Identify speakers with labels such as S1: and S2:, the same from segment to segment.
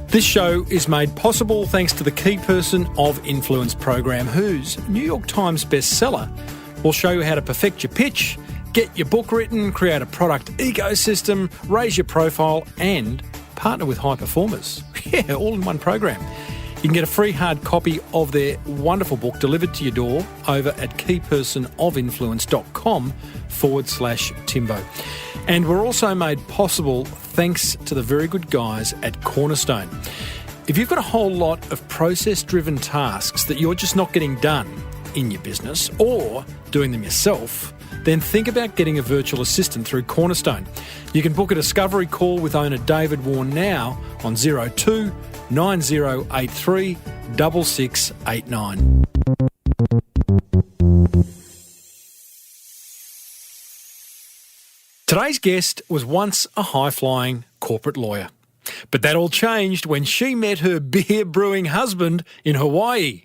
S1: This show is made possible thanks to the Key Person of Influence program, whose New York Times bestseller will show you how to perfect your pitch, get your book written, create a product ecosystem, raise your profile and partner with high performers. Yeah, all in one program. You can get a free hard copy of their wonderful book delivered to your door over at keypersonofinfluence.com/Timbo. And we're also made possible thanks to the very good guys at Cornerstone. If you've got a whole lot of process-driven tasks that you're just not getting done in your business or doing them yourself, then think about getting a virtual assistant through Cornerstone. You can book a discovery call with owner David Warren now on 02 9083 6689. Today's guest was once a high-flying corporate lawyer. But that all changed when she met her beer-brewing husband in Hawaii.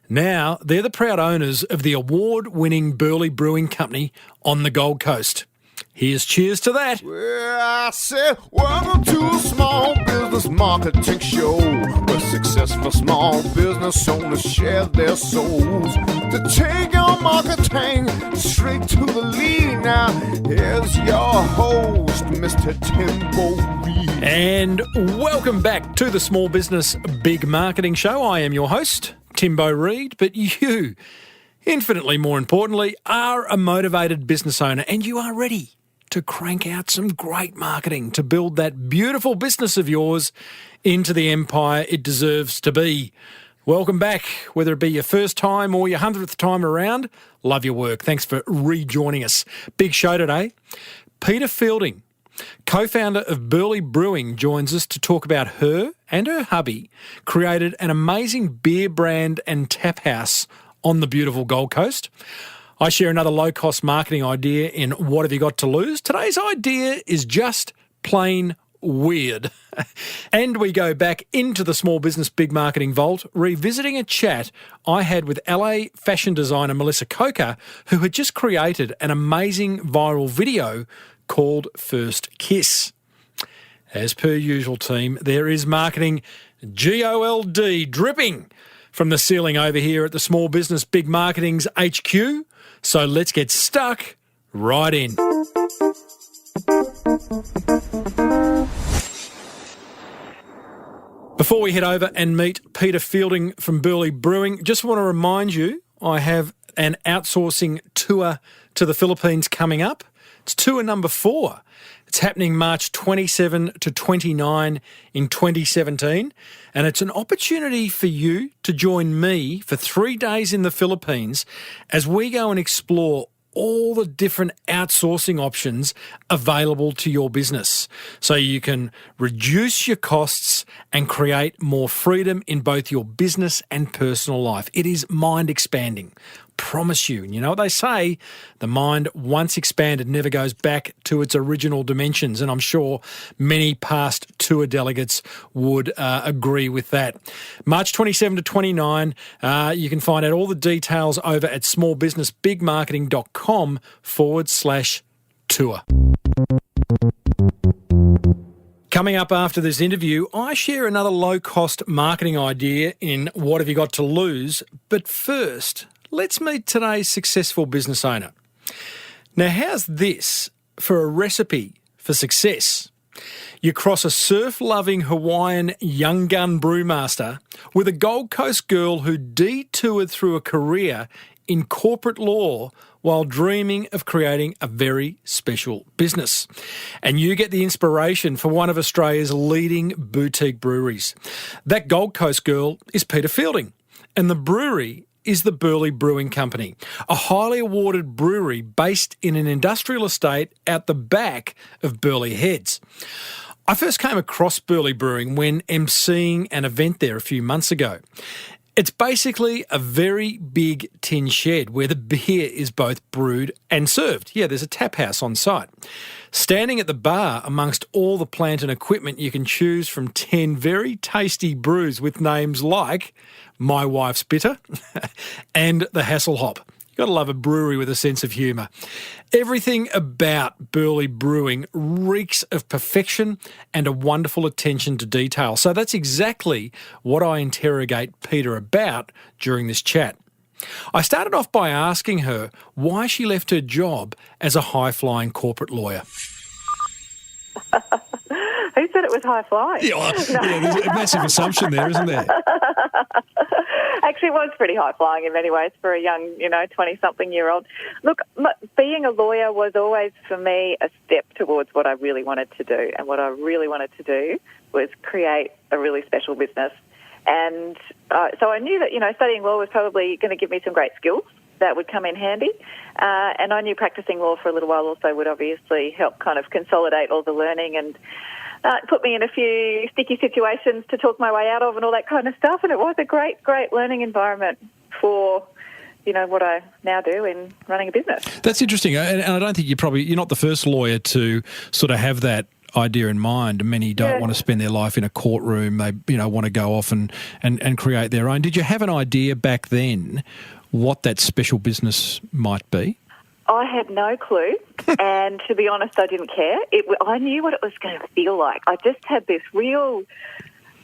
S1: Now they're the proud owners of the award-winning Burleigh Brewing Company on the Gold Coast. Here's cheers to that.
S2: Well, I said, welcome to a small business marketing show where successful small business owners share their souls to take your marketing straight to the lead. Now, here's your host, Mr. Timbo Reid.
S1: And welcome back to the Small Business Big Marketing Show. I am your host, Timbo Reid, but you, infinitely more importantly, are a motivated business owner and you are ready to crank out some great marketing to build that beautiful business of yours into the empire it deserves to be. Welcome back, whether it be your first time or your 100th time around. Love your work. Thanks for rejoining us. Big show today. Peta Fielding, co-founder of Burleigh Brewing, joins us to talk about her and her hubby created an amazing beer brand and tap house on the beautiful Gold Coast. I share another low-cost marketing idea in What Have You Got to Lose? Today's idea is just plain weird. And we go back into the Small Business Big Marketing Vault, revisiting a chat I had with LA fashion designer Melissa Coker, who had just created an amazing viral video called First Kiss. As per usual, team, there is marketing GOLD dripping from the ceiling over here at the Small Business Big Marketing's HQ. So let's get stuck right in. Before we head over and meet Peta Fielding from Burleigh Brewing, just want to remind you I have an outsourcing tour to the Philippines coming up. It's tour number 4. It's happening March 27 to 29 in 2017, and it's an opportunity for you to join me for 3 days in the Philippines as we go and explore all the different outsourcing options available to your business so you can reduce your costs and create more freedom in both your business and personal life. It is mind expanding. Promise you. And you know what they say, the mind once expanded never goes back to its original dimensions, and I'm sure many past tour delegates would agree with that. March 27 to 29, you can find out all the details over at smallbusinessbigmarketing.com/tour. Coming up after this interview, I share another low-cost marketing idea in What Have You Got to Lose? But first, let's meet today's successful business owner. Now, how's this for a recipe for success? You cross a surf-loving Hawaiian young gun brewmaster with a Gold Coast girl who detoured through a career in corporate law while dreaming of creating a very special business. And you get the inspiration for one of Australia's leading boutique breweries. That Gold Coast girl is Peta Fielding, and the brewery is the Burleigh Brewing Company, a highly awarded brewery based in an industrial estate out the back of Burleigh Heads. I first came across Burleigh Brewing when emceeing an event there a few months ago. It's basically a very big tin shed where the beer is both brewed and served. Yeah, there's a tap house on site. Standing at the bar amongst all the plant and equipment, you can choose from 10 very tasty brews with names like My Wife's Bitter and the Hasselhoff. Got to love a brewery with a sense of humour. Everything about Burleigh Brewing reeks of perfection and a wonderful attention to detail. So that's exactly what I interrogate Peta about during this chat. I started off by asking her why she left her job as a high-flying corporate lawyer.
S3: Who said it was high-flying?
S1: Yeah, there's a massive assumption there, isn't there?
S3: Actually, it was pretty high-flying in many ways for a young, 20-something-year-old. Look, being a lawyer was always, for me, a step towards what I really wanted to do. And what I really wanted to do was create a really special business. And so I knew that, studying law was probably going to give me some great skills that would come in handy. And I knew practicing law for a little while also would obviously help kind of consolidate all the learning and put me in a few sticky situations to talk my way out of and all that kind of stuff. And it was a great, great learning environment for, what I now do in running a business.
S1: That's interesting. And I don't think you're not the first lawyer to sort of have that idea in mind. Many don't want to spend their life in a courtroom. They, want to go off and create their own. Did you have an idea back then what that special business might be?
S3: I had no clue, and to be honest, I didn't care. I knew what it was going to feel like. I just had this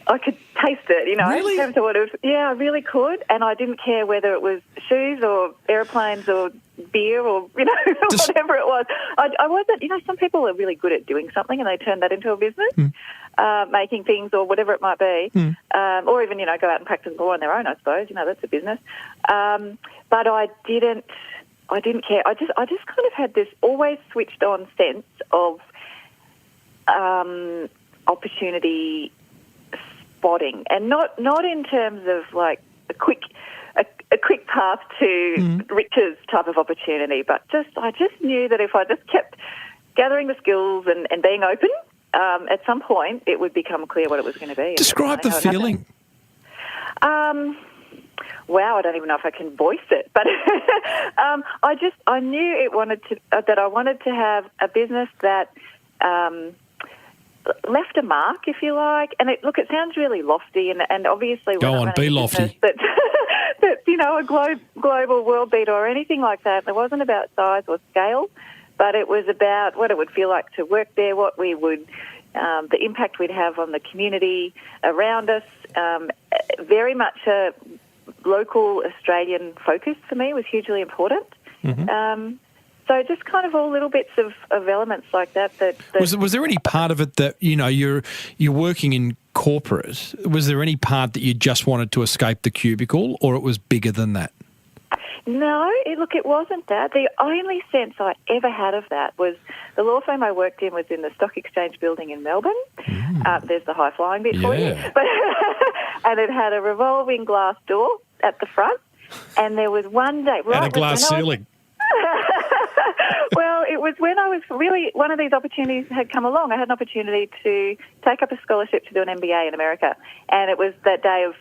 S3: I could taste it,
S1: Really?
S3: In terms of what it was. Yeah, I really could, and I didn't care whether it was shoes or aeroplanes or beer or, whatever it was. I wasn't, some people are really good at doing something and they turn that into a business, making things or whatever it might be, or even, go out and practice law on their own, I suppose. That's a business. But I didn't care. I just kind of had this always switched on sense of opportunity spotting, and not in terms of like a quick path to riches type of opportunity, but I just knew that if I just kept gathering the skills and being open, at some point it would become clear what it was going to be.
S1: Describe the feeling.
S3: Wow, I don't even know if I can voice it, but I knew that I wanted to have a business that left a mark, if you like. And it sounds really lofty, and obviously
S1: go on, be lofty.
S3: That a global world beater or anything like that. It wasn't about size or scale, but it was about what it would feel like to work there, what we would. The impact we'd have on the community around us. Very much a local Australian focus for me was hugely important. So just kind of all little bits of elements like that.
S1: Was there any part of it that, you're working in corporate, was there any part that you just wanted to escape the cubicle, or it was bigger than that?
S3: No, it wasn't that. The only sense I ever had of that was the law firm I worked in was in the Stock Exchange building in Melbourne. There's the high-flying bit for you. But and it had a revolving glass door at the front, and there was one day...
S1: and a glass ceiling.
S3: Well, it was when I was really... One of these opportunities had come along. I had an opportunity to take up a scholarship to do an MBA in America, and it was that day of...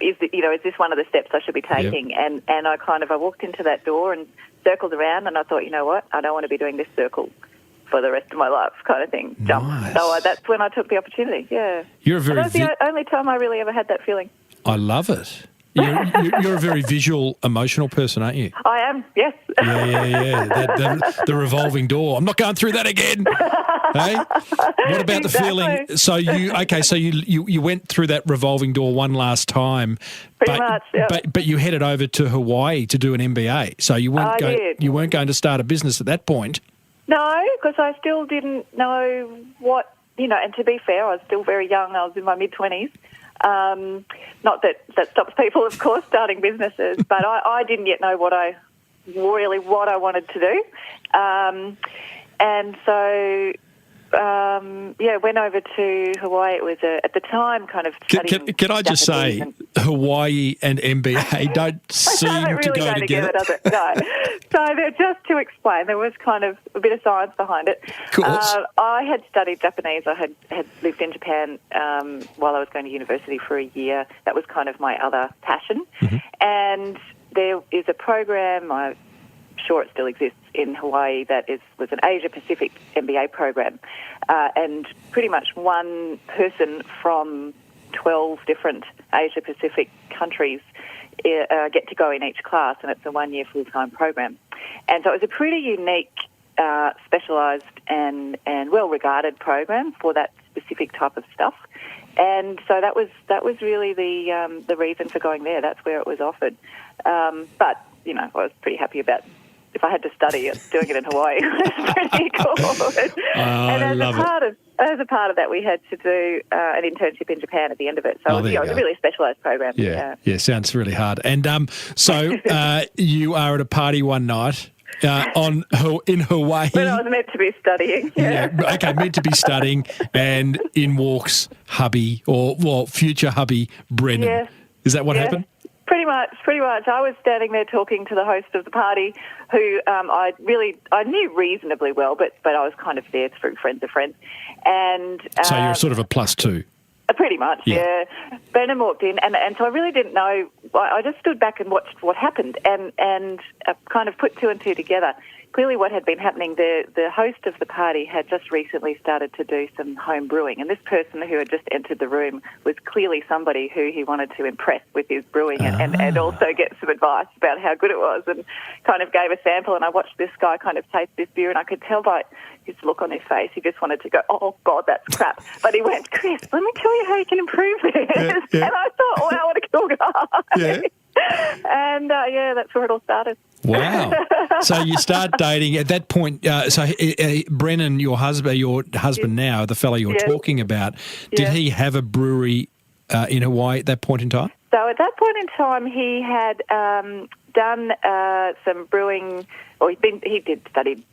S3: Is this one of the steps I should be taking? Yep. And I walked into that door and circled around, and I thought, you know what, I don't want to be doing this circle for the rest of my life, kind of thing. Jump.
S1: Nice.
S3: So that's when I took the opportunity. Yeah, that's the only time I really ever had that feeling.
S1: I love it. You're a very visual, emotional person, aren't you?
S3: I am. Yes.
S1: Yeah. The revolving door. I'm not going through that again. Hey, what about the feeling? So you went through that revolving door one last time,
S3: Pretty much, yeah.
S1: but you headed over to Hawaii to do an MBA. So you weren't going to start a business at that point.
S3: No, because I still didn't know what And to be fair, I was still very young. I was in my mid-20s. Not that stops people, of course, starting businesses, but I didn't yet know what I wanted to do. And so, went over to Hawaii. It was at the time kind of studying
S1: Can I just say, Hawaii and MBA don't seem
S3: really
S1: to go together.
S3: Does it? No. So just to explain, there was kind of a bit of science behind it.
S1: Of course.
S3: I had studied Japanese. I had lived in Japan while I was going to university for a year. That was kind of my other passion. Mm-hmm. And there is a program, I'm sure it still exists in Hawaii, that was an Asia-Pacific MBA program. And pretty much one person from 12 different Asia-Pacific countries get to go in each class, and it's a 1-year full-time program. And so it was a pretty unique, specialised and well-regarded program for that specific type of stuff. And so that was really the reason for going there. That's where it was offered. But, you know, I was pretty happy about, if I had to study it, doing it in Hawaii. It was pretty cool. And as a part of that, we had to do an internship in Japan at the end of it. So it was a really specialised program.
S1: Yeah, sounds really hard. And so you are at a party one night in Hawaii.
S3: When I was meant to be studying.
S1: Okay, meant to be studying, and in walks hubby, or future hubby, Brennan.
S3: Yes.
S1: Is that what happened?
S3: Pretty much. I was standing there talking to the host of the party, who I knew reasonably well, but I was kind of there through friends of friends. And
S1: so you're sort of a plus two.
S3: Pretty much, yeah. Brennan walked in, and so I really didn't know. I just stood back and watched what happened, and kind of put two and two together. Clearly what had been happening, the host of the party had just recently started to do some home brewing, and this person who had just entered the room was clearly somebody who he wanted to impress with his brewing and also get some advice about how good it was, and kind of gave a sample. And I watched this guy kind of taste this beer, and I could tell by his look on his face, he just wanted to go, oh, God, that's crap. But he went, Chris, let me tell you how you can improve this.
S1: Yeah.
S3: And I thought, wow, what a cool guy.
S1: Yeah.
S3: And, that's where it all started.
S1: Wow. So you start dating at that point. Brennan, your husband now, the fellow you're talking about, did he have a brewery in Hawaii at that point in time?
S3: So at that point in time, he had done some brewing, or he did study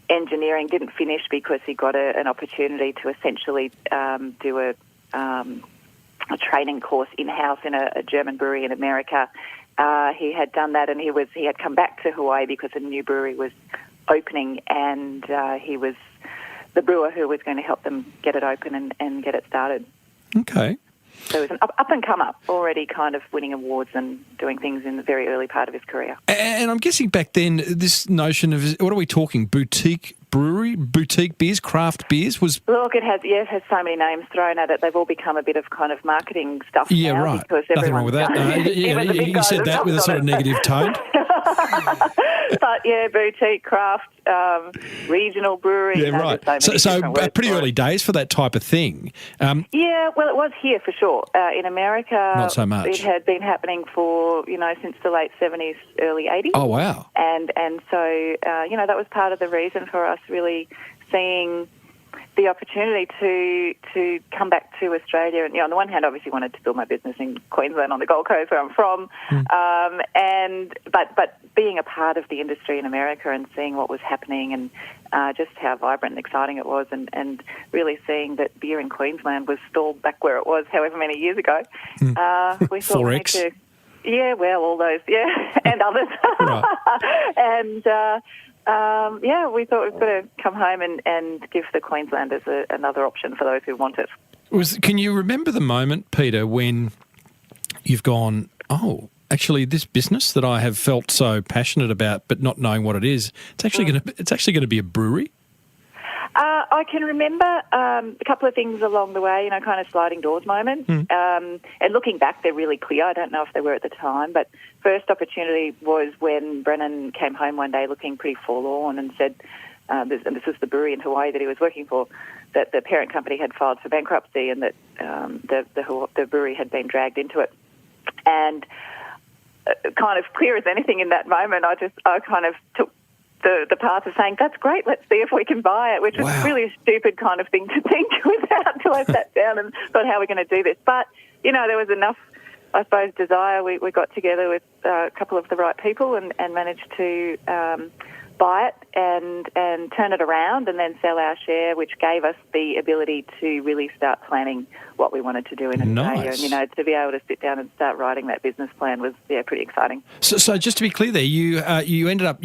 S3: engineering, didn't finish because he got an opportunity to essentially do a training course in-house in a German brewery in America. He had done that, and he had come back to Hawaii because a new brewery was opening, and he was the brewer who was going to help them get it open and get it started.
S1: Okay.
S3: So he was an up-and-comer, already kind of winning awards and doing things in the very early part of his career.
S1: And I'm guessing back then, this notion of, what are we talking, boutique brewery, boutique beers, craft beers was...
S3: Look, it has so many names thrown at it. They've all become a bit of kind of marketing stuff now.
S1: Right.
S3: Because
S1: nothing wrong with that. You said that with a sort of negative tone.
S3: But, boutique, craft, regional brewery.
S1: Yeah, right. So pretty early days for that type of thing.
S3: Well, it was here for sure. In America,
S1: not so much.
S3: It had been happening for, since the late 70s, early 80s.
S1: Oh, wow.
S3: And so, that was part of the reason for us really seeing the opportunity to come back to Australia. And, on the one hand, obviously wanted to build my business in Queensland on the Gold Coast where I'm from. But being a part of the industry in America and seeing what was happening and just how vibrant and exciting it was, and really seeing that beer in Queensland was still back where it was however many years ago, we thought
S1: 4X.
S3: we need to... Yeah, well, all those, and others. And... we thought we've got to come home and give the Queenslanders another option for those who want it.
S1: Can you remember the moment, Peter, when you've gone, oh, actually this business that I have felt so passionate about but not knowing what it is, it's actually going to be a brewery?
S3: I can remember a couple of things along the way, kind of sliding doors moments. And looking back, they're really clear. I don't know if they were at the time, but first opportunity was when Brennan came home one day looking pretty forlorn and said, and this was the brewery in Hawaii that he was working for, that the parent company had filed for bankruptcy and that the brewery had been dragged into it. And kind of clear as anything in that moment, I kind of took the path of saying, that's great, let's see if we can buy it, which was really a stupid kind of thing to think without until I sat down and thought, how are we going to do this? But, there was enough, I suppose, desire. We got together with a couple of the right people and managed to buy it and turn it around and then sell our share, which gave us the ability to really start planning what we wanted to do in Australia.
S1: Nice.
S3: And, to be able to sit down and start writing that business plan was, pretty exciting.
S1: So just to be clear there, you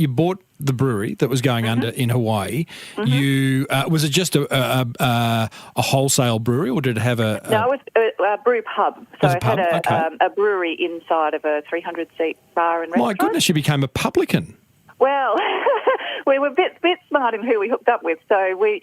S1: bought the brewery that was going under in Hawaii. You was it just a wholesale brewery, or did it have a...
S3: No, it was a brew pub. So it had a brewery inside of a 300-seat bar and restaurant.
S1: My goodness, you became a publican.
S3: Well, we were a bit smart in who we hooked up with. So we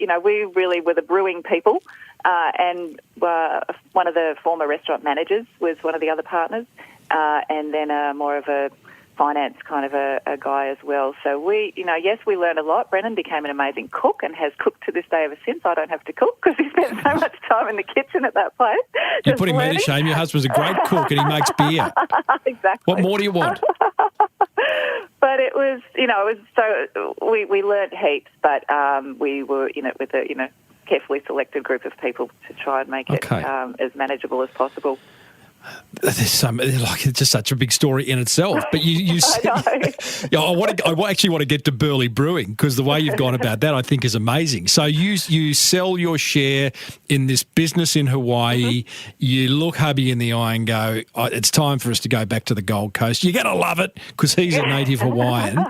S3: really were the brewing people, and one of the former restaurant managers was one of the other partners, and then more of a finance kind of a guy as well. So we, yes, we learned a lot. Brennan became an amazing cook and has cooked to this day ever since. I don't have to cook because he spent so much time in the kitchen at that place.
S1: You're putting me to shame. Your husband's a great cook and he makes beer.
S3: Exactly.
S1: What more do you want?
S3: But it was, so we learned heaps, but we were, with a, carefully selected group of people to try and make it as manageable as possible.
S1: It's just such a big story in itself. But you I actually want to get to Burleigh Brewing because the way you've gone about that I think is amazing. So you sell your share in this business in Hawaii. Mm-hmm. You look hubby in the eye and go, it's time for us to go back to the Gold Coast. You're going to love it because he's a native Hawaiian.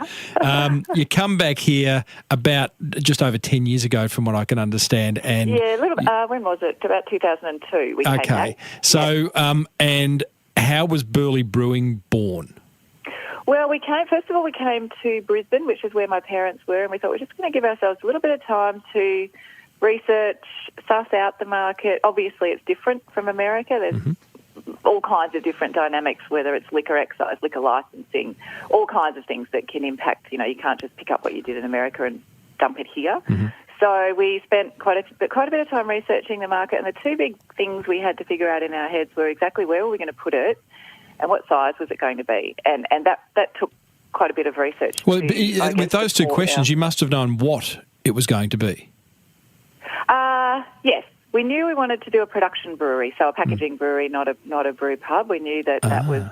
S1: You come back here about just over 10 years ago from what I can understand. And
S3: yeah, a little bit. When was it? About 2002 we came back.
S1: So and how was Burleigh Brewing born?
S3: Well, we came to Brisbane, which is where my parents were, and we thought we're just going to give ourselves a little bit of time to research, suss out the market. Obviously, it's different from America. There's all kinds of different dynamics, whether it's liquor excise, liquor licensing, all kinds of things that can impact, you can't just pick up what you did in America and dump it here. Mm-hmm. So we spent quite a bit of time researching the market, and the two big things we had to figure out in our heads were exactly where were we going to put it and what size was it going to be. And that took quite a bit of research.
S1: Well, with those two questions, you must have known what it was going to be.
S3: Yes. We knew we wanted to do a production brewery, so a packaging brewery, not a brew pub. We knew that was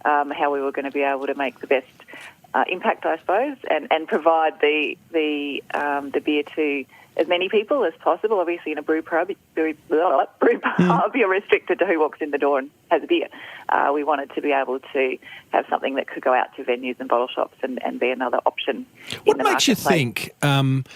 S3: how we were going to be able to make the best impact, I suppose, and provide the beer to as many people as possible. Obviously, in a brew pub, you're restricted to who walks in the door and has a beer. We wanted to be able to have something that could go out to venues and bottle shops and be another option.
S1: What makes you think? What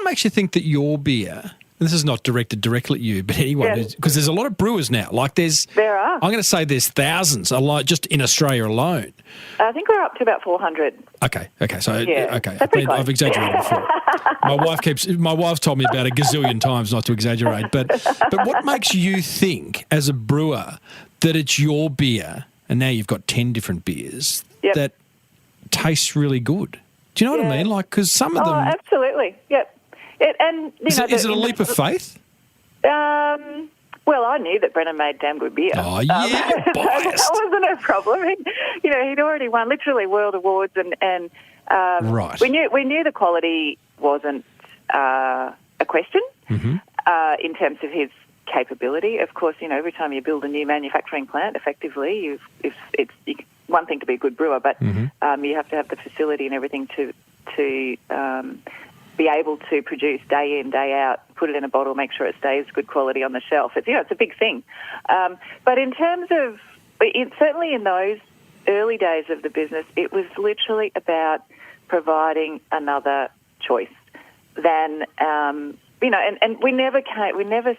S1: makes you think that your beer? And this is not directed directly at you, but anyone, because there's a lot of brewers now. There are. I'm going to say there's thousands, just in Australia alone.
S3: I think we're up to about 400.
S1: Okay. So I've exaggerated before. My wife's told me about a gazillion times not to exaggerate. But what makes you think, as a brewer, that it's your beer, and now you've got 10 different beers that tastes really good? Do you know what I mean? Because some of them. Oh,
S3: absolutely. Yep. Is
S1: it a leap of faith?
S3: Well, I knew that Brennan made damn good beer.
S1: Oh, yeah, biased.
S3: That wasn't a problem. He'd already won literally world awards, and
S1: right.
S3: We knew the quality wasn't a question in terms of his capability. Of course, every time you build a new manufacturing plant, effectively, it's one thing to be a good brewer, but you have to have the facility and everything to be able to produce day in, day out, put it in a bottle, make sure it stays good quality on the shelf. It's a big thing. But in terms of, certainly in those early days of the business, it was literally about providing another choice than, and we never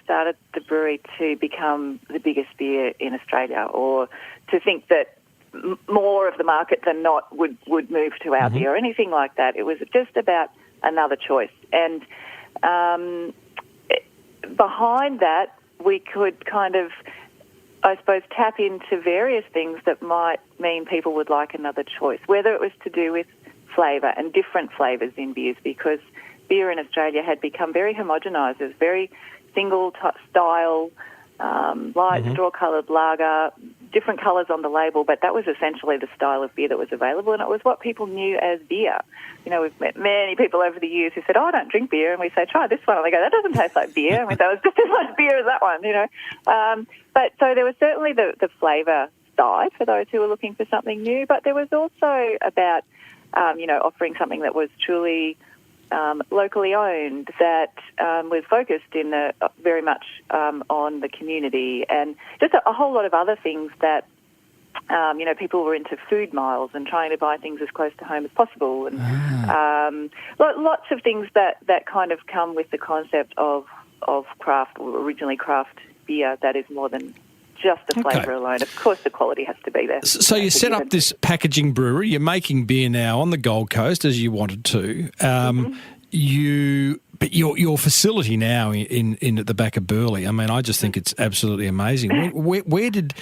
S3: started the brewery to become the biggest beer in Australia or to think that more of the market than not would move to our beer or anything like that. It was just about another choice. And behind that, we could kind of, I suppose, tap into various things that might mean people would like another choice, whether it was to do with flavour and different flavours in beers, because beer in Australia had become very homogenised. It was very single style, light straw-coloured lager, different colours on the label, but that was essentially the style of beer that was available, and it was what people knew as beer. We've met many people over the years who said, I don't drink beer, and we say, try this one, and they go, that doesn't taste like beer, and we say, it was just as much beer as that one, But so there was certainly the flavour side for those who were looking for something new, but there was also about, offering something that was truly locally owned, that was focused in very much on the community, and just a whole lot of other things that, people were into food miles and trying to buy things as close to home as possible, and lots of things that kind of come with the concept of craft, originally craft beer, that is more than just the flavour alone. Of course, the quality has to be there.
S1: So you set up this packaging brewery. You're making beer now on the Gold Coast as you wanted to. You But your facility now in at the back of Burleigh, I mean, I just think it's absolutely amazing. Where did,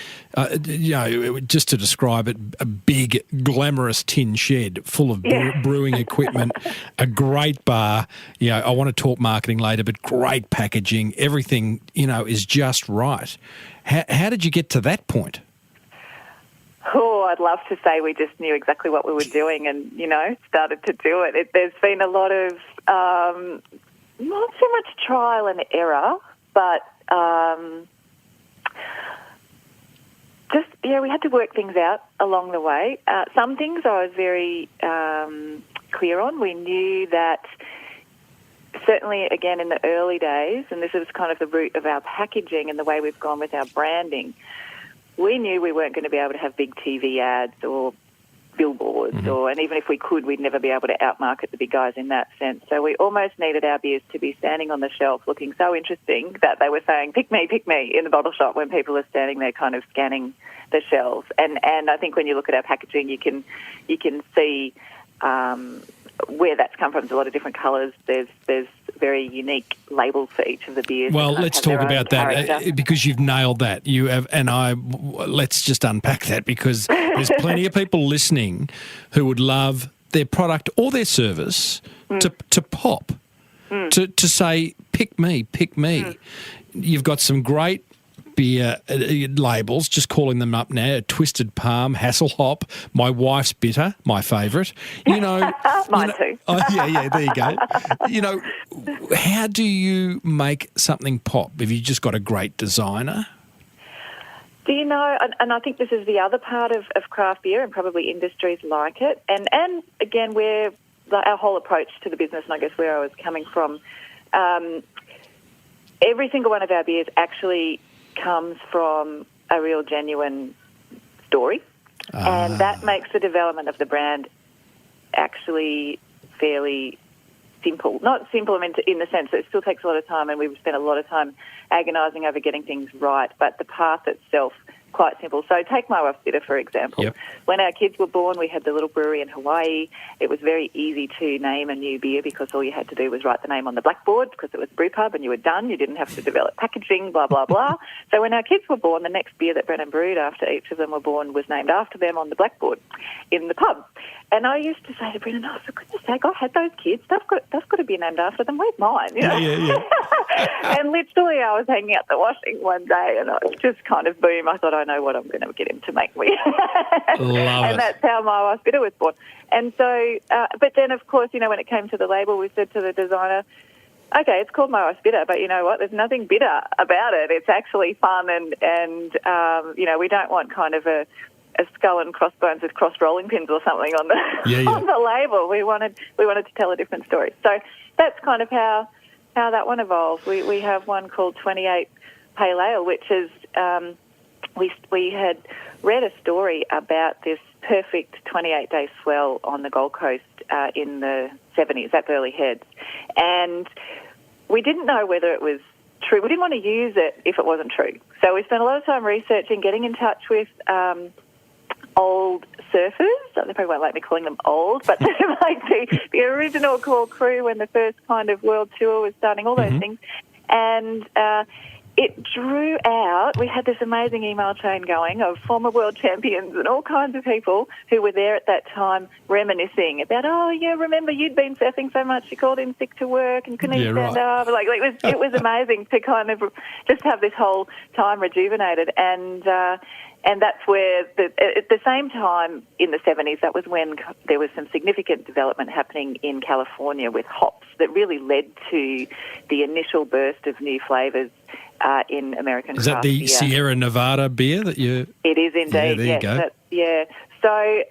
S1: just to describe it, a big, glamorous tin shed full of brewing equipment, a great bar. I want to talk marketing later, but great packaging. Everything, is just right. How did you get to that point?
S3: Oh, I'd love to say we just knew exactly what we were doing and, started to do it. There's been a lot of, not so much trial and error, but we had to work things out along the way. Some things I was very clear on. We knew that certainly, again, in the early days, and this is kind of the root of our packaging and the way we've gone with our branding, we knew we weren't going to be able to have big TV ads or billboards, and even if we could, we'd never be able to outmarket the big guys in that sense. So we almost needed our beers to be standing on the shelf looking so interesting that they were saying, pick me, in the bottle shop when people are standing there kind of scanning the shelves. And I think when you look at our packaging, you can see where that's come from. There's a lot of different colours. There's very unique labels for each of the beers.
S1: Well, let's talk about that because you've nailed that. You have, let's just unpack that because there's plenty of people listening who would love their product or their service to pop, to say, pick me. You've got some great beer labels, just calling them up now, Twisted Palm, Hasselhoff, My Wife's Bitter, my favourite.
S3: Mine too.
S1: Oh, yeah, there you go. How do you make something pop? Have you just got a great designer?
S3: Do you know, and I think this is the other part of craft beer and probably industries like it, and again, our whole approach to the business, and I guess where I was coming from, every single one of our beers actually comes from a real genuine story, and that makes the development of the brand actually fairly simple. Not simple in the sense that it still takes a lot of time, and we've spent a lot of time agonising over getting things right, but the path itself quite simple. So take My Wife's Bitter, for example.
S1: Yep.
S3: When our kids were born, we had the little brewery in Hawaii. It was very easy to name a new beer because all you had to do was write the name on the blackboard because it was brew pub and you were done. You didn't have to develop packaging, blah, blah, blah. So when our kids were born, the next beer that Brennan brewed after each of them were born was named after them on the blackboard in the pub. And I used to say to Brennan, for goodness sake, I had those kids. That's got to be named after them. Where's mine?
S1: Yeah.
S3: And literally I was hanging out the washing one day and I was just kind of boom. I thought, I know what I'm going to get him to make me. And that's how My Wife's Bitter was born. And so, but then of course, when it came to the label, we said to the designer, okay, it's called My Wife's Bitter, but you know what? There's nothing bitter about it. It's actually fun and we don't want kind of a skull and crossbones with crossed rolling pins or something on the on the label. We wanted to tell a different story. So that's kind of how that one evolved. We have one called 28 Pale Ale, which is we had read a story about this perfect 28-day swell on the Gold Coast in the 70s at Burleigh Heads, and we didn't know whether it was true. We didn't want to use it if it wasn't true. So we spent a lot of time researching, getting in touch with old surfers. They probably won't like me calling them old, but they're like the original core crew when the first kind of world tour was starting, all those things. And it drew out, we had this amazing email chain going of former world champions and all kinds of people who were there at that time reminiscing about, remember you'd been surfing so much you called in sick to work and couldn't even stand up. It was amazing to kind of just have this whole time rejuvenated. And that's where, at the same time in the 70s, that was when there was some significant development happening in California with hops that really led to the initial burst of new flavours in American craft beer. Is that the
S1: Sierra Nevada beer that you...
S3: It is indeed,
S1: there you go.
S3: So,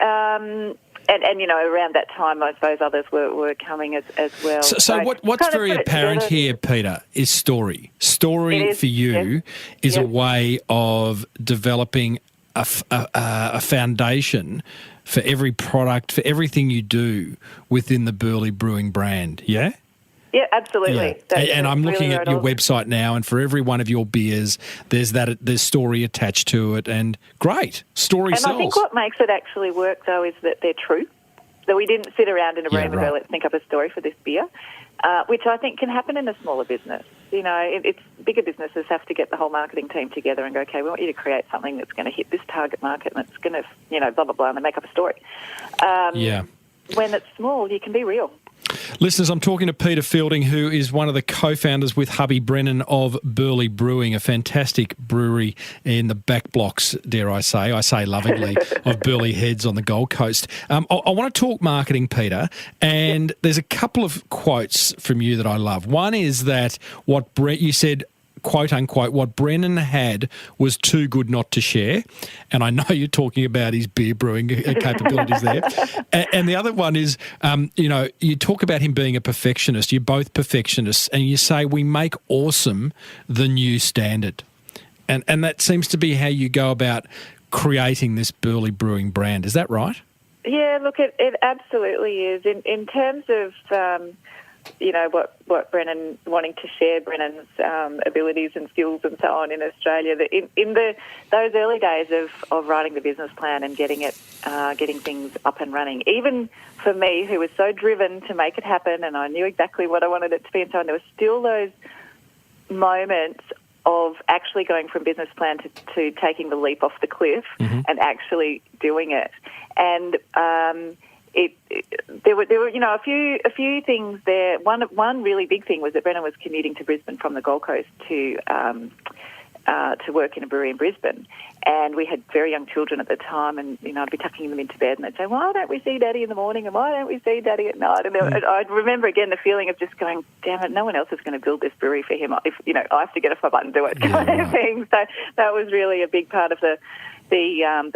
S3: and around that time, I suppose others were coming as well.
S1: So what's very apparent here, Peter, is story. Story for you is a way of developing a foundation for every product, for everything you do within the Burleigh Brewing brand, yeah?
S3: Yeah, absolutely.
S1: Yeah. And I'm looking at your website now, and for every one of your beers, there's story attached to it, and great, story sells.
S3: And I think what makes it actually work, though, is that they're true. That we didn't sit around in a room and go, let's think up a story for this beer. which I think can happen in a smaller business. You know, it's bigger businesses have to get the whole marketing team together and go, okay, we want you to create something that's going to hit this target market and it's going to, you know, blah, blah, blah, and they make up a story. When it's small, you can be real.
S1: Listeners, I'm talking to Peta Fielding, who is one of the co-founders with hubby Brennan of Burleigh Brewing, a fantastic brewery in the back blocks, dare I say lovingly, of Burleigh Heads on the Gold Coast. I want to talk marketing, Peta, and there's a couple of quotes from you that I love. One is that you said, quote unquote, what Brennan had was too good not to share. And I know you're talking about his beer brewing capabilities there. And the other one is, you talk about him being a perfectionist. You're both perfectionists, and you say we make awesome the new standard. And that seems to be how you go about creating this Burleigh Brewing brand. Is that right?
S3: Yeah, look, it absolutely is. In terms of what Brennan wanting to share Brennan's abilities and skills and so on in Australia. That in those early days of writing the business plan and getting things up and running, even for me, who was so driven to make it happen, and I knew exactly what I wanted it to be, and so on, there were still those moments of actually going from business plan to taking the leap off the cliff and actually doing it. And there were a few things there. One really big thing was that Brennan was commuting to Brisbane from the Gold Coast to work in a brewery in Brisbane, and we had very young children at the time, and I'd be tucking them into bed, and they'd say, "Why don't we see Daddy in the morning, and why don't we see Daddy at night?" And I'd remember again the feeling of just going, "Damn it, no one else is going to build this brewery for him. If I have to get off my butt and do it," kind of thing. So that was really a big part of the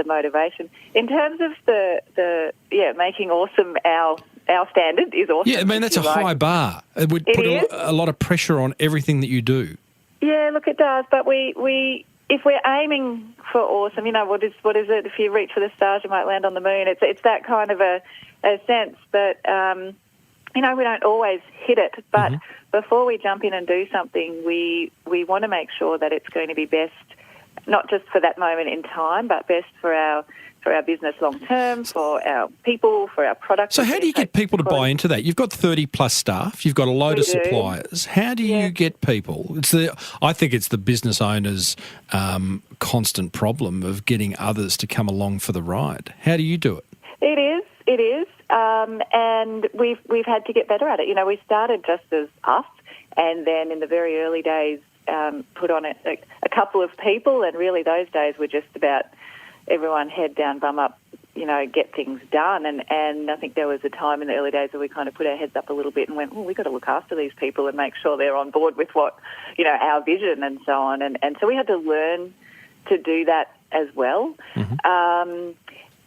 S3: motivation. In terms of the making awesome our standard is awesome.
S1: Yeah, I mean that's a high bar. It would put a lot of pressure on everything that you do. Yeah,
S3: look, it does. But we if we're aiming for awesome, what is it? If you reach for the stars, you might land on the moon. It's that kind of a sense. But we don't always hit it. But before we jump in and do something, we want to make sure that it's going to be best, not just for that moment in time, but best for our business long term, for our people, for our products.
S1: So how do you get people to buy into that? You've got 30 plus staff, you've got a load of suppliers. How do you get people? I think it's the business owner's constant problem of getting others to come along for the ride. How do you do it?
S3: It is. And we've had to get better at it. We started just as us, and then in the very early days, put on a couple of people, and really those days were just about everyone head down, bum up, get things done. And I think there was a time in the early days where we kind of put our heads up a little bit and went, we've got to look after these people and make sure they're on board with what, our vision and so on. And so we had to learn to do that as well. And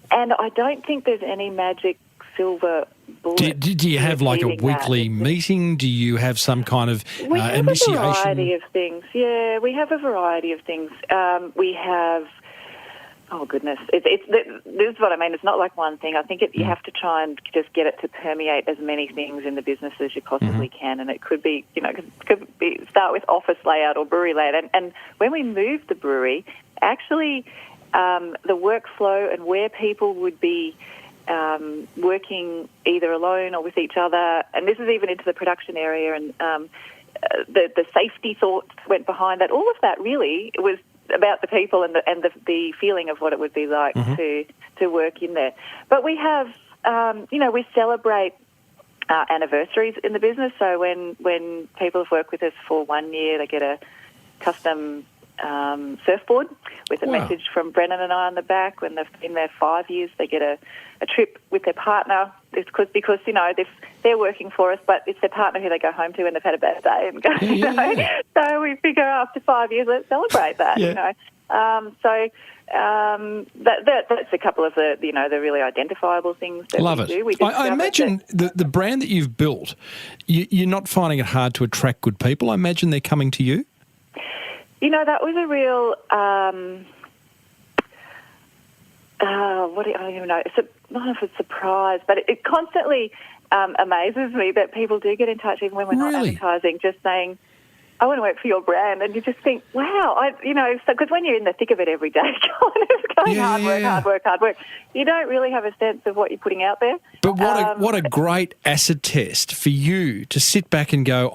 S3: I don't think there's any magic silver bullet. Do
S1: you have like a weekly meeting? Do you have some kind of initiation?
S3: We have a variety of things. Yeah, we have a variety of things. We have... Oh, goodness. This is what I mean. It's not like one thing. I think you have to try and just get it to permeate as many things in the business as you possibly can. And it could be, start with office layout or brewery layout. And when we moved the brewery, actually the workflow and where people would be working either alone or with each other, and this is even into the production area, and the safety thoughts went behind that. All of that really was about the people and the feeling of what it would be like to work in there. But we have, we celebrate anniversaries in the business. So when people have worked with us for 1 year, they get a custom surfboard with a message from Brennan and I on the back. When they've been there 5 years, they get a trip with their partner. It's because they're working for us, but it's their partner who they go home to when they've had a bad day and go. So we figure after 5 years, let's celebrate that. That's a couple of the the really identifiable things that
S1: Love
S3: we
S1: it.
S3: do.
S1: I imagine the brand that you've built, you're not finding it hard to attract good people. I imagine they're coming to you.
S3: That was a real, I don't even know, not if it's a surprise, but it constantly amazes me that people do get in touch even when we're not advertising, just saying, I want to work for your brand. And you just think, wow, because when you're in the thick of it every day, going hard work, you don't really have a sense of what you're putting out there.
S1: But what a great acid test for you to sit back and go,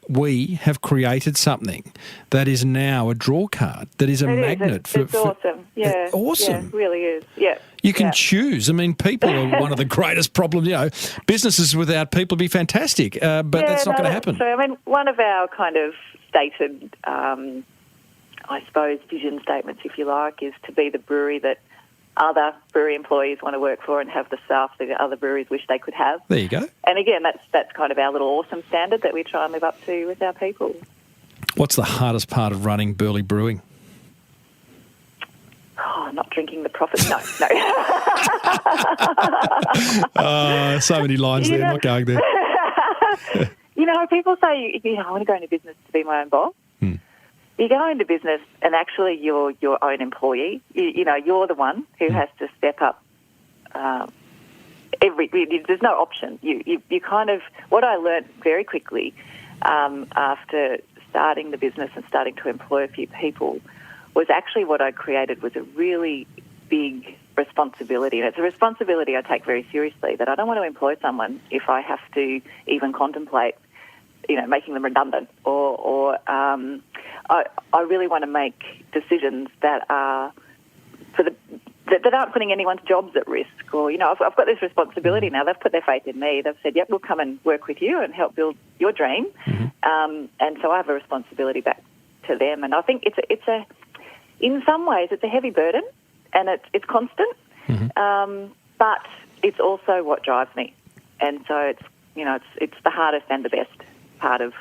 S1: we have created something that is now a draw card, that is a magnet.
S3: It's awesome. Yeah.
S1: Awesome.
S3: Yeah, it really is. Yeah.
S1: You can choose. I mean, people are one of the greatest problems. Businesses without people would be fantastic, but that's not going to happen.
S3: So, I mean, one of our kind of stated, I suppose, vision statements, if you like, is to be the brewery that other brewery employees want to work for and have the staff that other breweries wish they could have.
S1: There you go.
S3: And again, that's kind of our little awesome standard that we try and live up to with our people.
S1: What's the hardest part of running Burleigh Brewing?
S3: Oh, not drinking the profits. No.
S1: So many lines there, not going there.
S3: People say, I want to go into business to be my own boss. You go into business and actually you're your own employee. You're the one who has to step up. There's no option. You kind of, what I learnt very quickly after starting the business and starting to employ a few people was actually what I created was a really big responsibility. And it's a responsibility I take very seriously, that I don't want to employ someone if I have to even contemplate, making them redundant or I really want to make decisions that are that aren't putting anyone's jobs at risk. Or, I've got this responsibility now. They've put their faith in me. They've said, yep, we'll come and work with you and help build your dream. And so I have a responsibility back to them. And I think in some ways, it's a heavy burden and it's constant. But it's also what drives me. And so it's the hardest and the best part of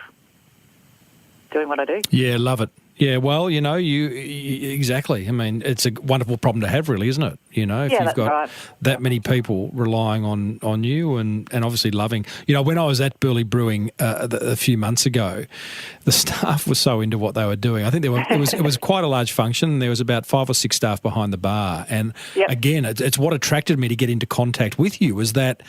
S3: doing what I do.
S1: Yeah, love it. Yeah, well, you exactly. I mean, it's a wonderful problem to have, really, isn't it? If you've got that many people relying on you and obviously loving. When I was at Burleigh Brewing a few months ago, the staff was so into what they were doing. I think it was quite a large function. There was about 5 or 6 staff behind the bar, and again, it's what attracted me to get into contact with you was that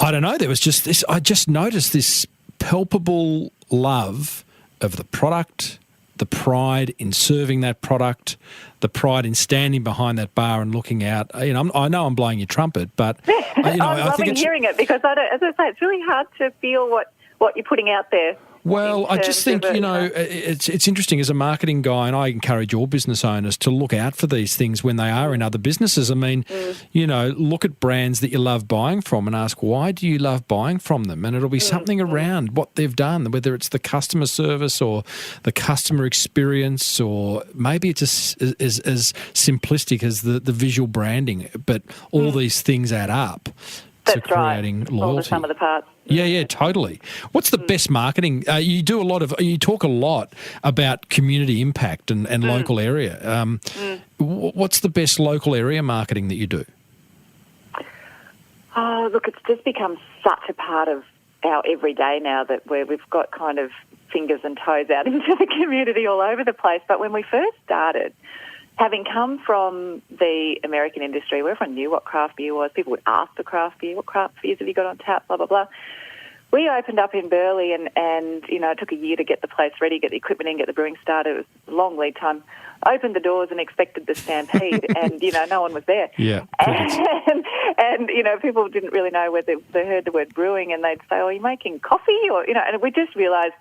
S1: I don't know. There was just this. I just noticed this palpable love of the product, the pride in serving that product, the pride in standing behind that bar and looking out. I know I'm blowing your trumpet, but
S3: I'm loving hearing it because as I say, it's really hard to feel what you're putting out there.
S1: Well, I just think, it's interesting as a marketing guy, and I encourage your business owners to look out for these things when they are in other businesses. I mean, look at brands that you love buying from and ask, why do you love buying from them? And it'll be something around what they've done, whether it's the customer service or the customer experience, or maybe it's as simplistic as the visual branding, but all these things add up.
S3: That's
S1: to creating loyalty.
S3: All the sum of the parts.
S1: Yeah, totally. What's the best marketing? You talk a lot about community impact and local area. What's the best local area marketing that you do?
S3: Oh, look, it's just become such a part of our everyday now that we've got kind of fingers and toes out into the community all over the place. But when we first started, having come from the American industry where everyone knew what craft beer was, people would ask for craft beer, what craft beers have you got on tap, blah, blah, blah. We opened up in Burleigh and it took a year to get the place ready, get the equipment in, get the brewing started. It was a long lead time. Opened the doors and expected the stampede and, no one was there.
S1: Yeah.
S3: And people didn't really know whether they heard the word brewing and they'd say, oh, are you making coffee? Or, and we just realised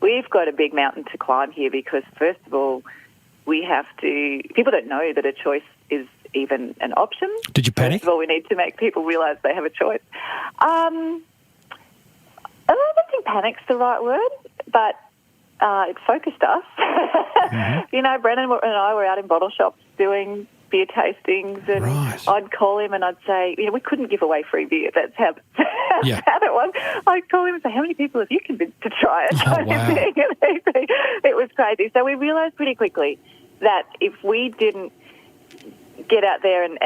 S3: we've got a big mountain to climb here because, first of all, people don't know that a choice is even an option.
S1: Did you panic?
S3: First of all, we need to make people realise they have a choice. I don't think panic's the right word, but it focused us. Brennan and I were out in bottle shops doing beer tastings, and I'd call him and I'd say, we couldn't give away free beer. That's how bad it was. I'd call him and say, how many people have you convinced to try it?
S1: Oh, wow.
S3: It was crazy. So we realised pretty quickly that if we didn't get out there and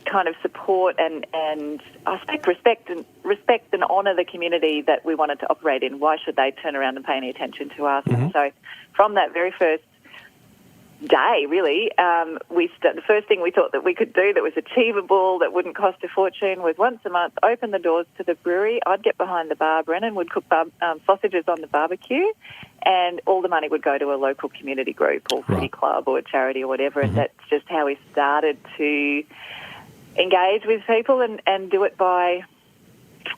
S3: kind of support and I suppose respect and honour the community that we wanted to operate in, why should they turn around and pay any attention to us? And so from that very first day, really. The first thing we thought that we could do that was achievable, that wouldn't cost a fortune, was once a month open the doors to the brewery. I'd get behind the bar. Brennan would cook sausages on the barbecue, and all the money would go to a local community group or city club or a charity or whatever. And that's just how we started to engage with people and do it by,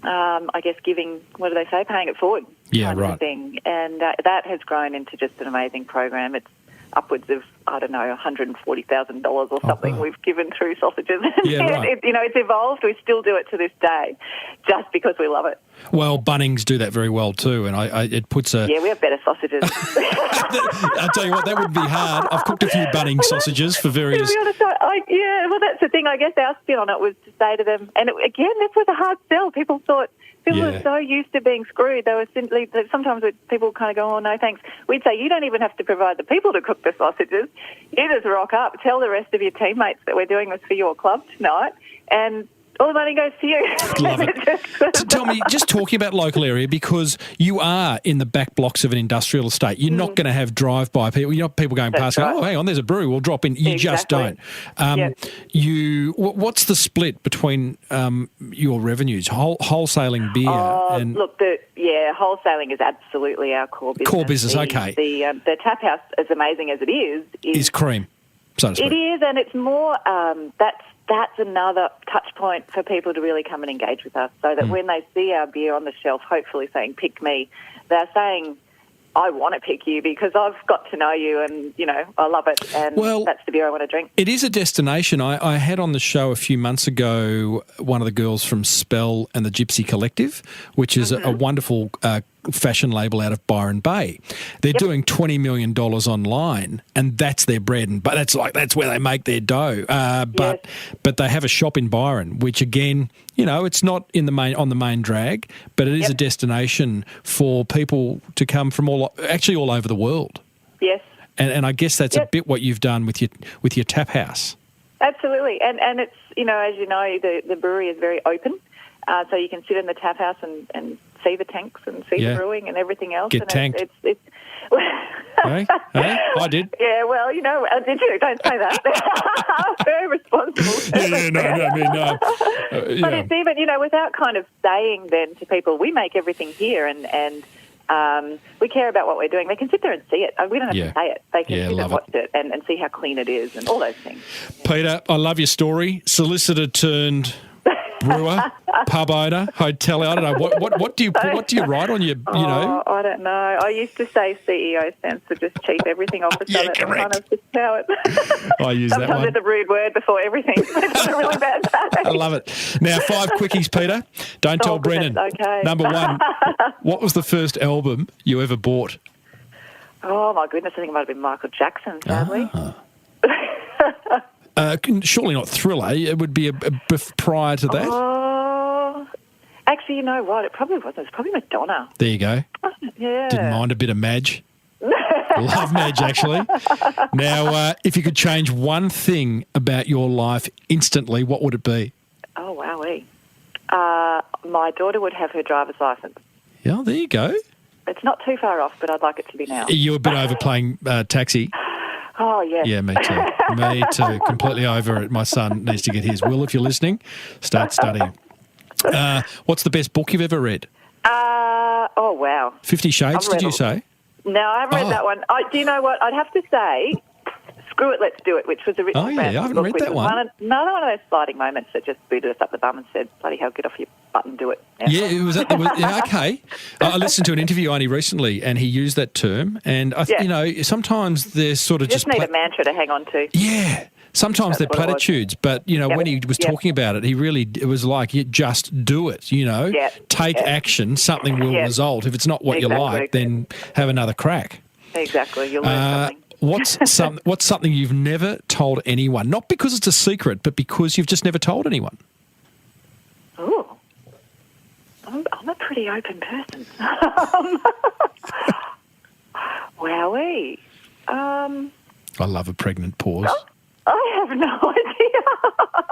S3: I guess, giving, what do they say, paying it forward.
S1: Yeah,
S3: kind of
S1: right.
S3: thing. And that has grown into just an amazing program. It's upwards of, I don't know, $140,000 or something we've given through sausages.
S1: Yeah, right.
S3: It's evolved. We still do it to this day just because we love it.
S1: Well, Bunnings do that very well too, and it puts a...
S3: Yeah, we have better sausages.
S1: I'll tell you what, that would be hard. I've cooked a few Bunnings sausages for various...
S3: To be honest, well, that's the thing. I guess our spin on it was to say to them, and again, this was a hard sell. People were so used to being screwed. They were simply, sometimes people kind of go, oh, no, thanks. We'd say, you don't even have to provide the people to cook the sausages. You just rock up, tell the rest of your teammates that we're doing this for your club tonight, and all the money goes to you.
S1: Love it. So tell me, just talking about local area, because you are in the back blocks of an industrial estate, you're not going to have drive-by people. You're not people going past, oh, hang on, there's a brewery, we'll drop in. You just don't. What's the split between your revenues, wholesaling beer?
S3: Look, wholesaling is absolutely our core business.
S1: Core business, okay.
S3: The tap house, as amazing as it is
S1: cream, so to speak.
S3: It is, and it's more, that's another touch point for people to really come and engage with us, so that when they see our beer on the shelf, hopefully saying, pick me, they're saying, I want to pick you because I've got to know you and, I love it, and that's the beer I want to drink.
S1: It is a destination. I had on the show a few months ago one of the girls from Spell and the Gypsy Collective, which is a wonderful fashion label out of Byron Bay. They're doing $20 million online, and that's their bread, and that's where they make their dough. But they have a shop in Byron, which again, it's not on the main drag, but it is a destination for people to come from all over the world. Yes. And I guess that's a bit what you've done with your tap house.
S3: Absolutely, and it's as you know, the brewery is very open, so you can sit in the tap house and see the tanks and see the brewing and everything else.
S1: Get
S3: and
S1: tanked.
S3: It's
S1: Hey, I did.
S3: Yeah, well, did you? Don't say that. Very responsible.
S1: No.
S3: But it's even, without kind of saying then to people, we make everything here and we care about what we're doing. They can sit there and see it. We don't have to say it. They can sit and watch it and see how clean it is and all those things.
S1: Peter, I love your story. Solicitor turned brewer, pub owner, hotel owner. What do you write on your?
S3: I don't know. I used to say CEO stands for just chief everything officer. That's kind of just how it.
S1: I use that one.
S3: Sometimes it's a rude word before everything. It's a really bad day.
S1: I love it. Now, 5 quickies, Peter. Don't tell Brennan.
S3: Okay.
S1: Number 1. What was the first album you ever bought?
S3: Oh my goodness! I think it might have been Michael Jackson. Sadly.
S1: Surely not Thriller. It would be a prior to that.
S3: Oh, actually, you know what? It probably wasn't. It's probably Madonna.
S1: There you go.
S3: Yeah.
S1: Didn't mind a bit of Madge. Love Madge, actually. Now, if you could change one thing about your life instantly, what would it be?
S3: Oh, wowee. My daughter would have her driver's license.
S1: Yeah, there you go.
S3: It's not too far off, but I'd like it to be now.
S1: You're a bit overplaying taxi.
S3: Oh, yes.
S1: Yeah, me too. Me too. Completely over it. My son needs to get his. Will, if you're listening, start studying. What's the best book you've ever read?
S3: Oh, wow.
S1: 50 Shades, did you say?
S3: No, I haven't read that one. Do you know what? I'd have to say Screw It, Let's Do It, which was a Richard Branson
S1: I haven't
S3: book,
S1: read that one.
S3: Another one of those sliding moments that just booted us up the bum and said, bloody hell, get off your butt and do it.
S1: Yeah, it was okay. I listened to an interview only recently, and he used that term. And sometimes there's sort of
S3: just need a mantra to hang on to.
S1: Yeah, sometimes they're platitudes, but when he was talking about it, it was like, you just do it. Take action. Something will result. If it's not what you like, then have another crack.
S3: Exactly, you'll learn something.
S1: What's something you've never told anyone? Not because it's a secret, but because you've just never told anyone.
S3: Ooh. I'm a pretty open person. Wowee.
S1: I love a pregnant pause.
S3: I have no idea.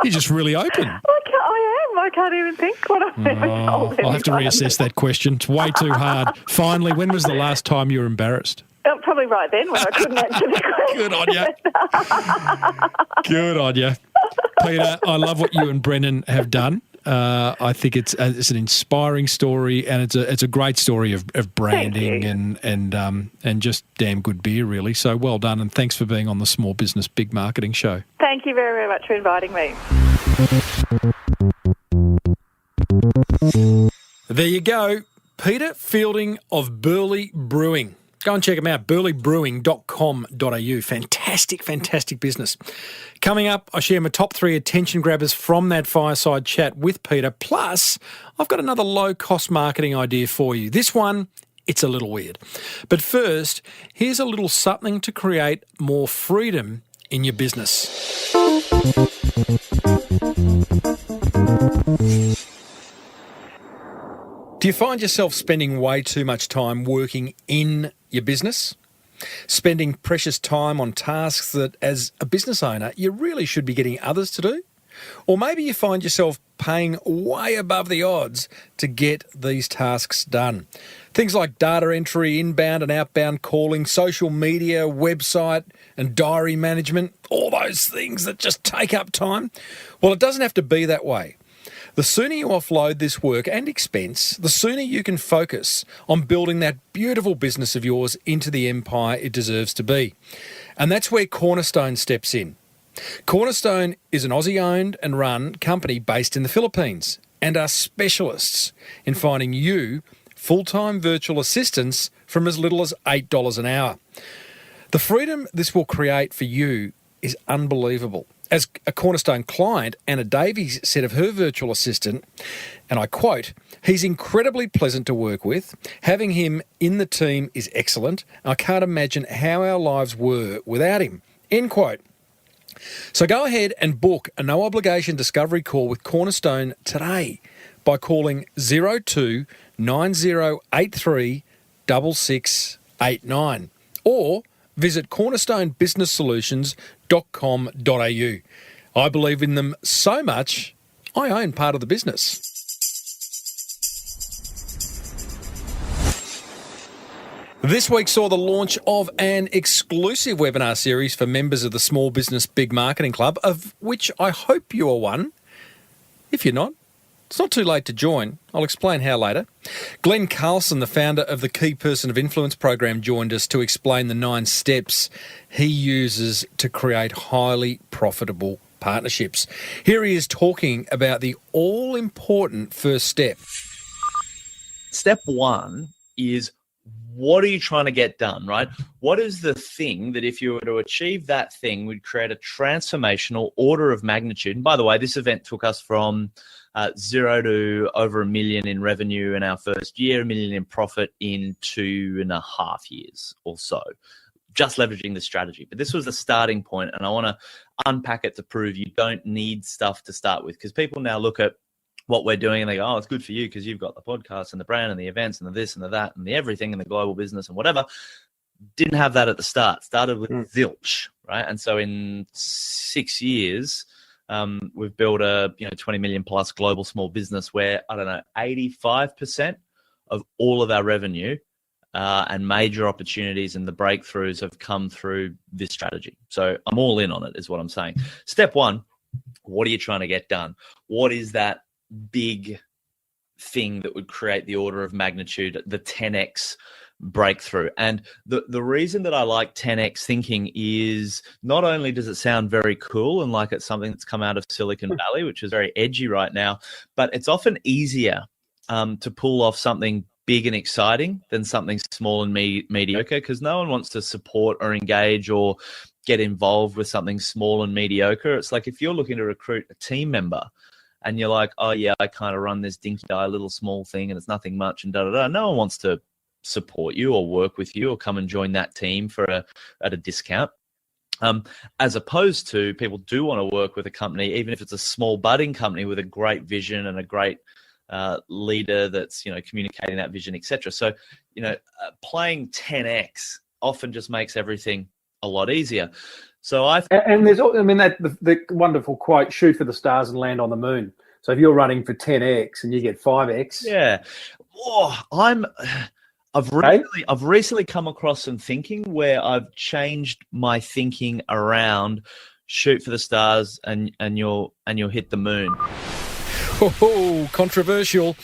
S1: You're just really open.
S3: I am. I can't even think what I've ever told anyone.
S1: I'll have to reassess that question. It's way too hard. Finally, when was the last time you were embarrassed?
S3: Probably probably right then when I couldn't answer the question.
S1: Good on you. Good on you. Peter, I love what you and Brennan have done. I think it's an inspiring story, and it's a great story of branding and just damn good beer, really. So well done, and thanks for being on the Small Business Big Marketing Show.
S3: Thank you very, very much for inviting me.
S1: There you go. Peta Fielding of Burleigh Brewing. Go and check them out, burleighbrewing.com.au. Fantastic, fantastic business. Coming up, I share my top 3 attention grabbers from that fireside chat with Peter. Plus, I've got another low-cost marketing idea for you. This one, it's a little weird. But first, here's a little something to create more freedom in your business. Do you find yourself spending way too much time working in your business? Spending precious time on tasks that, as a business owner, you really should be getting others to do? Or maybe you find yourself paying way above the odds to get these tasks done. Things like data entry, inbound and outbound calling, social media, website and diary management, all those things that just take up time. Well, it doesn't have to be that way. The sooner you offload this work and expense, the sooner you can focus on building that beautiful business of yours into the empire it deserves to be. And that's where Cornerstone steps in. Cornerstone is an Aussie-owned and run company based in the Philippines and are specialists in finding you full-time virtual assistants from as little as $8 an hour. The freedom this will create for you is unbelievable. As a Cornerstone client, Anna Davies said of her virtual assistant, and I quote, "He's incredibly pleasant to work with. Having him in the team is excellent. I can't imagine how our lives were without him." End quote. So go ahead and book a no-obligation discovery call with Cornerstone today by calling 02 9083 6689 or visit cornerstonebusinesssolutions.com.au. I believe in them so much, I own part of the business. This week saw the launch of an exclusive webinar series for members of the Small Business Big Marketing Club, of which I hope you are one. If you're not, it's not too late to join. I'll explain how later. Glenn Carlson, the founder of the Key Person of Influence program, joined us to explain the 9 steps he uses to create highly profitable partnerships. Here he is talking about the all-important first step.
S4: Step 1 is, what are you trying to get done, right? What is the thing that if you were to achieve that thing would create a transformational order of magnitude? And by the way, this event took us from 0 to over $1 million in revenue in our first year, $1 million in profit in 2.5 years or so, just leveraging the strategy. But this was the starting point, and I want to unpack it to prove you don't need stuff to start with, because people now look at what we're doing and they go, oh, it's good for you because you've got the podcast and the brand and the events and the this and the that and the everything and the global business and whatever. Didn't have that at the start. Started with zilch, right? And so in 6 years, we've built a 20 million plus global small business where, 85% of all of our revenue and major opportunities and the breakthroughs have come through this strategy. So I'm all in on it, is what I'm saying. Step 1, what are you trying to get done? What is that big thing that would create the order of magnitude, the 10x breakthrough? And the reason that I like 10x thinking is not only does it sound very cool and like it's something that's come out of Silicon Valley, which is very edgy right now, but it's often easier to pull off something big and exciting than something small and mediocre, because no one wants to support or engage or get involved with something small and mediocre. It's like if you're looking to recruit a team member and you're like, oh yeah, I kind of run this dinky-die little small thing and it's nothing much and da-da-da. No one wants to support you or work with you or come and join that team at a discount. As opposed to, people do want to work with a company, even if it's a small budding company with a great vision and a great leader that's, communicating that vision, etc. So, playing 10x often just makes everything a lot easier. So
S5: there's, the wonderful quote, shoot for the stars and land on the moon. So if you're running for 10x and you get 5x.
S4: Yeah. Oh, I've recently come across some thinking where I've changed my thinking around shoot for the stars and you'll hit the moon.
S1: Oh, controversial.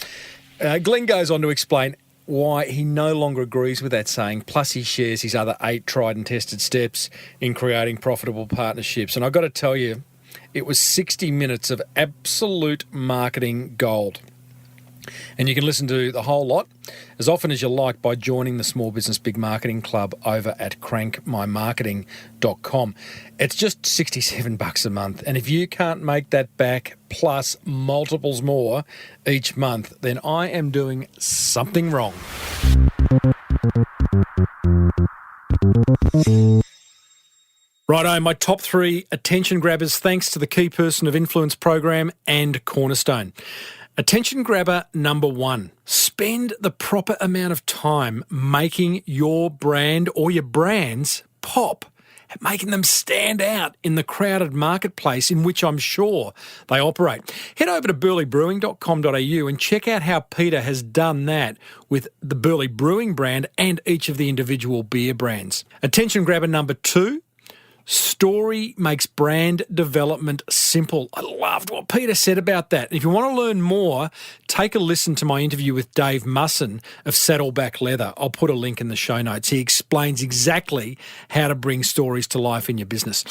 S1: Glenn goes on to explain why he no longer agrees with that saying, plus he shares his other 8 tried and tested steps in creating profitable partnerships. And I've got to tell you, it was 60 minutes of absolute marketing gold. And you can listen to the whole lot as often as you like by joining the Small Business Big Marketing Club over at crankmymarketing.com. It's just $67 a month. And if you can't make that back plus multiples more each month, then I am doing something wrong. Righto, my top 3 attention grabbers thanks to the Key Person of Influence program and Cornerstone. Attention grabber number 1, spend the proper amount of time making your brand or your brands pop, making them stand out in the crowded marketplace in which I'm sure they operate. Head over to burleighbrewing.com.au and check out how Peter has done that with the Burleigh Brewing brand and each of the individual beer brands. Attention grabber number 2, story makes brand development simple. I loved what Peter said about that. If you want to learn more, take a listen to my interview with Dave Musson of Saddleback Leather. I'll put a link in the show notes. He explains exactly how to bring stories to life in your business.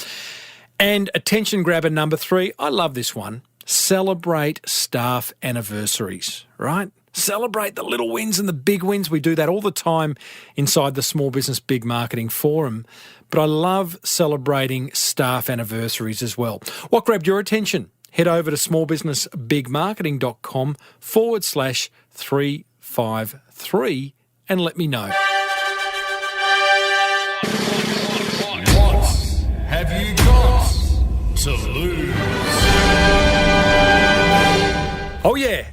S1: And attention grabber number 3, I love this one. Celebrate staff anniversaries, right? Celebrate the little wins and the big wins. We do that all the time inside the Small Business Big Marketing Forum. But I love celebrating staff anniversaries as well. What grabbed your attention? Head over to smallbusinessbigmarketing.com/353 and let me know.
S6: What have you got to lose?
S1: Oh yeah.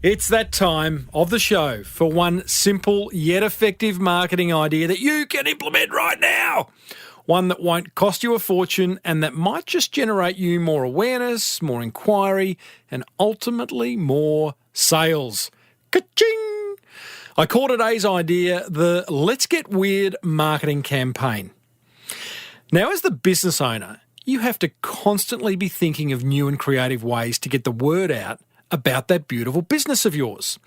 S1: It's that time of the show for one simple yet effective marketing idea that you can implement right now. One that won't cost you a fortune and that might just generate you more awareness, more inquiry, and ultimately more sales. Ka-ching! I call today's idea the Let's Get Weird marketing campaign. Now, as the business owner, you have to constantly be thinking of new and creative ways to get the word out about that beautiful business of yours.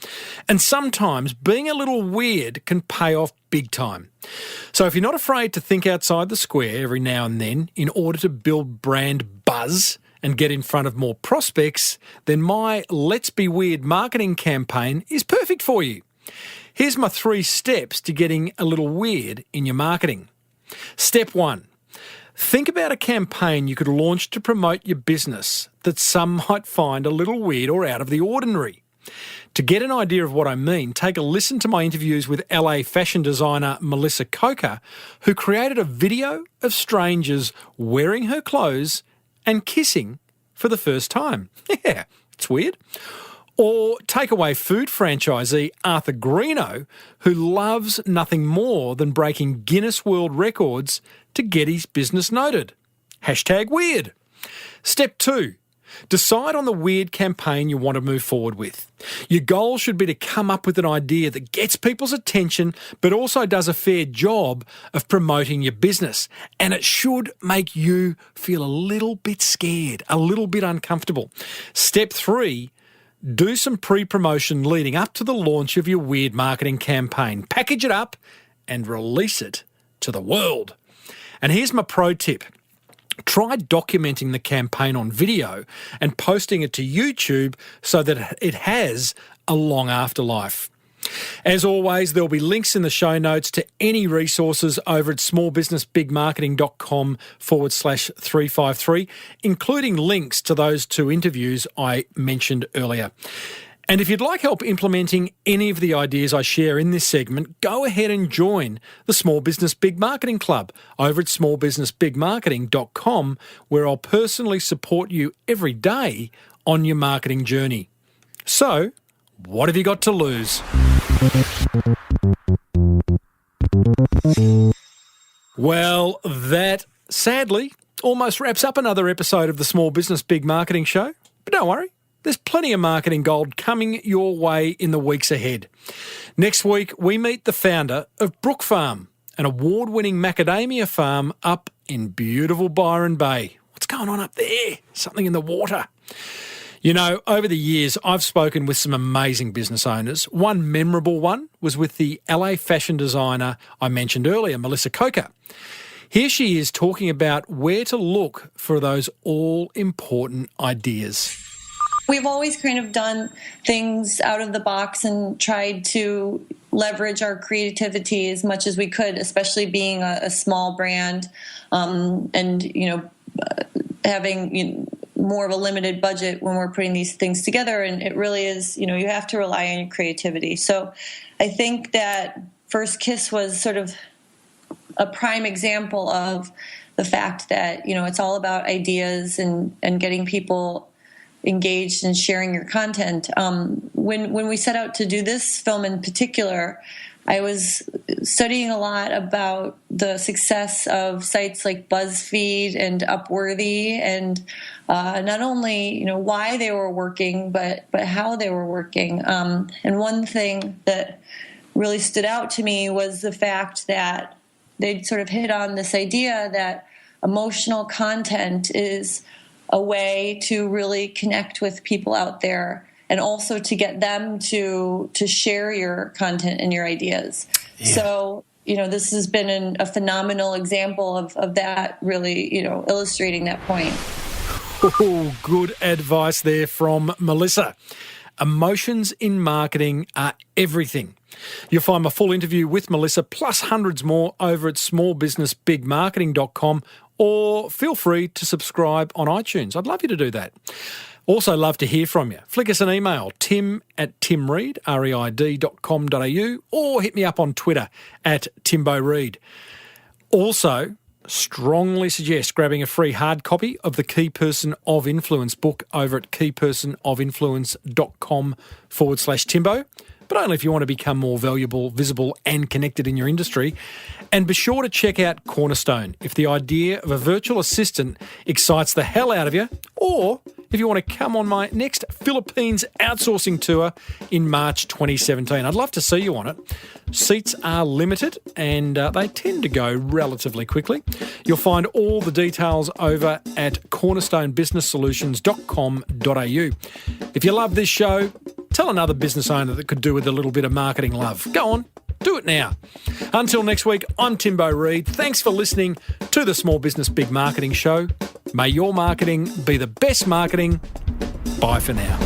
S1: And sometimes being a little weird can pay off big time. So if you're not afraid to think outside the square every now and then in order to build brand buzz and get in front of more prospects, then my Let's Be Weird marketing campaign is perfect for you. Here's my 3 steps to getting a little weird in your marketing. Step 1. Think about a campaign you could launch to promote your business that some might find a little weird or out of the ordinary. To get an idea of what I mean, take a listen to my interviews with LA fashion designer Melissa Coker, who created a video of strangers wearing her clothes and kissing for the first time. Yeah, it's weird. Or takeaway food franchisee Arthur Greeno, who loves nothing more than breaking Guinness World Records to get his business noted. #weird. Step 2. Decide on the weird campaign you want to move forward with. Your goal should be to come up with an idea that gets people's attention but also does a fair job of promoting your business. And it should make you feel a little bit scared, a little bit uncomfortable. Step 3. Do some pre-promotion leading up to the launch of your weird marketing campaign. Package it up and release it to the world. And here's my pro tip. Try documenting the campaign on video and posting it to YouTube so that it has a long afterlife. As always, there'll be links in the show notes to any resources over at smallbusinessbigmarketing.com/353, including links to those 2 interviews I mentioned earlier. And if you'd like help implementing any of the ideas I share in this segment, go ahead and join the Small Business Big Marketing Club over at smallbusinessbigmarketing.com, where I'll personally support you every day on your marketing journey. So, what have you got to lose? Well, that sadly almost wraps up another episode of the Small Business Big Marketing Show. But don't worry, There's plenty of marketing gold coming your way in the weeks ahead. Next week, we meet the founder of Brook Farm, an award-winning macadamia farm up in beautiful Byron Bay. What's going on up there? Something in the water. You know, over the years, I've spoken with some amazing business owners. One memorable one was with the LA fashion designer I mentioned earlier, Melissa Coker. Here she is talking about where to look for those all-important ideas.
S7: We've always kind of done things out of the box and tried to leverage our creativity as much as we could, especially being a small brand and, having more of a limited budget when we're putting these things together. And it really is, you have to rely on your creativity. So I think that First Kiss was sort of a prime example of the fact that, it's all about ideas and getting people engaged and sharing your content. When we set out to do this film in particular, I was studying a lot about the success of sites like BuzzFeed and Upworthy, and not only why they were working, but how they were working. And one thing that really stood out to me was the fact that they'd sort of hit on this idea that emotional content is a way to really connect with people out there, and also to get them to share your content and your ideas. Yeah. So, this has been a phenomenal example of that really, illustrating that point.
S1: Oh, good advice there from Melissa. Emotions in marketing are everything. You'll find my full interview with Melissa plus hundreds more over at smallbusinessbigmarketing.com, or feel free to subscribe on iTunes. I'd love you to do that. Also love to hear from you. Flick us an email, tim@timreid, reid.com.au, or hit me up on Twitter @TimboReid. Also, strongly suggest grabbing a free hard copy of the Key Person of Influence book over at keypersonofinfluence.com/Timbo, but only if you want to become more valuable, visible and connected in your industry. And be sure to check out Cornerstone if the idea of a virtual assistant excites the hell out of you, or if you want to come on my next Philippines outsourcing tour in March 2017. I'd love to see you on it. Seats are limited and they tend to go relatively quickly. You'll find all the details over at cornerstonebusinesssolutions.com.au. If you love this show, tell another business owner that could do with a little bit of marketing love. Go on, do it now. Until next week, I'm Timbo Reid. Thanks for listening to the Small Business Big Marketing Show. May your marketing be the best marketing. Bye for now.